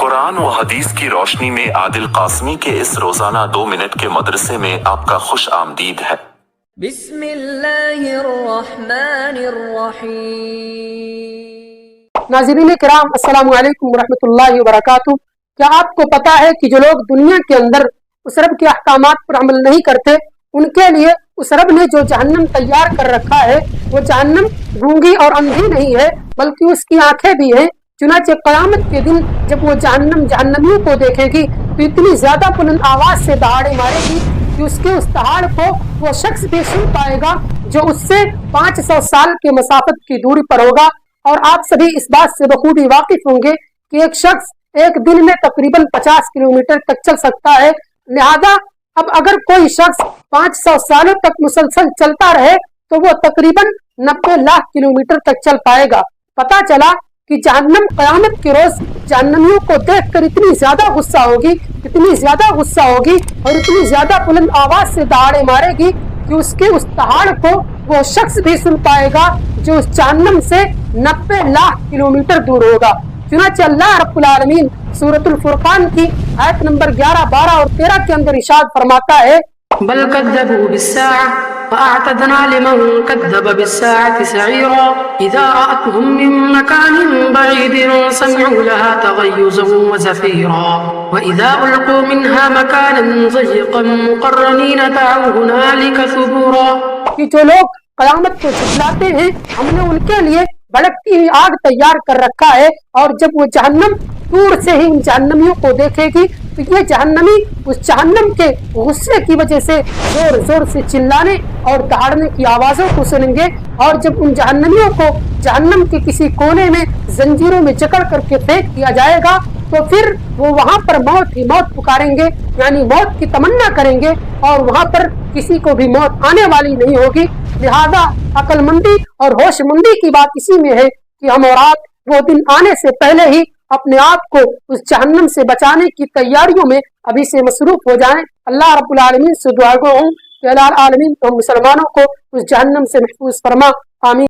قرآن و حدیث کی روشنی میں عادل قاسمی کے اس روزانہ 2 منٹ کے مدرسے میں آپ کا خوش آمدید ہے۔ بسم اللہ الرحمن الرحیم۔ ناظرین کرام، السلام علیکم ورحمۃ اللہ وبرکاتہ۔ کیا آپ کو پتا ہے کہ جو لوگ دنیا کے اندر اس رب کے احکامات پر عمل نہیں کرتے، ان کے لیے اس رب نے جو جہنم تیار کر رکھا ہے وہ جہنم گونگی اور اندھی نہیں ہے بلکہ اس کی آنکھیں بھی ہیں۔ چنانچہ قیامت کے دن جب وہ جہنمیوں کو دیکھے گی تو اتنی زیادہ بلند آواز سے دہاڑے مارے گی کہ اس کے اس دہاڑ کو وہ شخص بھی سن پائے گا جو اس سے 500 سال کے مسافت کی دوری پر ہوگا۔ اور آپ سبھی اس بات سے بخوبی واقف ہوں گے کہ ایک شخص ایک دن میں تقریباً 50 کلومیٹر تک چل سکتا ہے، لہذا اب اگر کوئی شخص 500 سالوں تک مسلسل چلتا رہے تو وہ تقریباً 90 لاکھ کلومیٹر تک چل پائے گا۔ پتا چلا کہ جہنم قیامت کے روز جہنمیوں کو دیکھ کر اتنی زیادہ غصہ ہوگی اور اتنی زیادہ بلند آواز سے دہاڑے مارے گی کہ اس کے اس دہاڑ کو وہ شخص بھی سن پائے گا جو اس جہنم سے 90 لاکھ کلومیٹر دور ہوگا۔ چنانچہ اللہ رب العالمین سورۃ الفرقان کی آیت نمبر 11، 12 اور 13 کے اندر ارشاد فرماتا ہے، بل كذبوا بالساعة وأعتدنا لمن كذب بالساعة سعيرا إذا رأتهم من مكان بعيد سمعوا لها تغيظا وزفيرا وإذا ألقوا منها مكانا ضيقا مقرنين دعوا هنالك ثبورا۔ کہ جو لوگ قیامت کو جھٹلاتے ہیں ہم نے ان کے لیے بھڑکتی ہوئی آگ تیار کر رکھا ہے، اور جب وہ جہنم دور سے ہی ان جہنمیوں کو دیکھے گی تو یہ جہنمی اس جہنم کے غصے کی وجہ سے زور زور سے چلانے اور دہاڑنے کی آوازوں کو سنیں گے، اور جب ان جہنمیوں کو جہنم کے کسی کونے میں زنجیروں میں جکڑ کر کے پھینک دیا جائے گا تو پھر وہ وہاں پر موت ہی موت پکاریں گے، یعنی موت کی تمنا کریں گے، اور وہاں پر کسی کو بھی موت آنے والی نہیں ہوگی۔ لہذا عقل مندی اور ہوش مندی کی بات اسی میں ہے کہ ہم اور آپ وہ دن آنے سے پہلے ہی اپنے آپ کو اس جہنم سے بچانے کی تیاریوں میں ابھی سے مصروف ہو جائیں۔ اللہ رب العالمین سے دعا گو ہوں کہ اللہ العالمین ہم مسلمانوں کو اس جہنم سے محفوظ فرما، آمین۔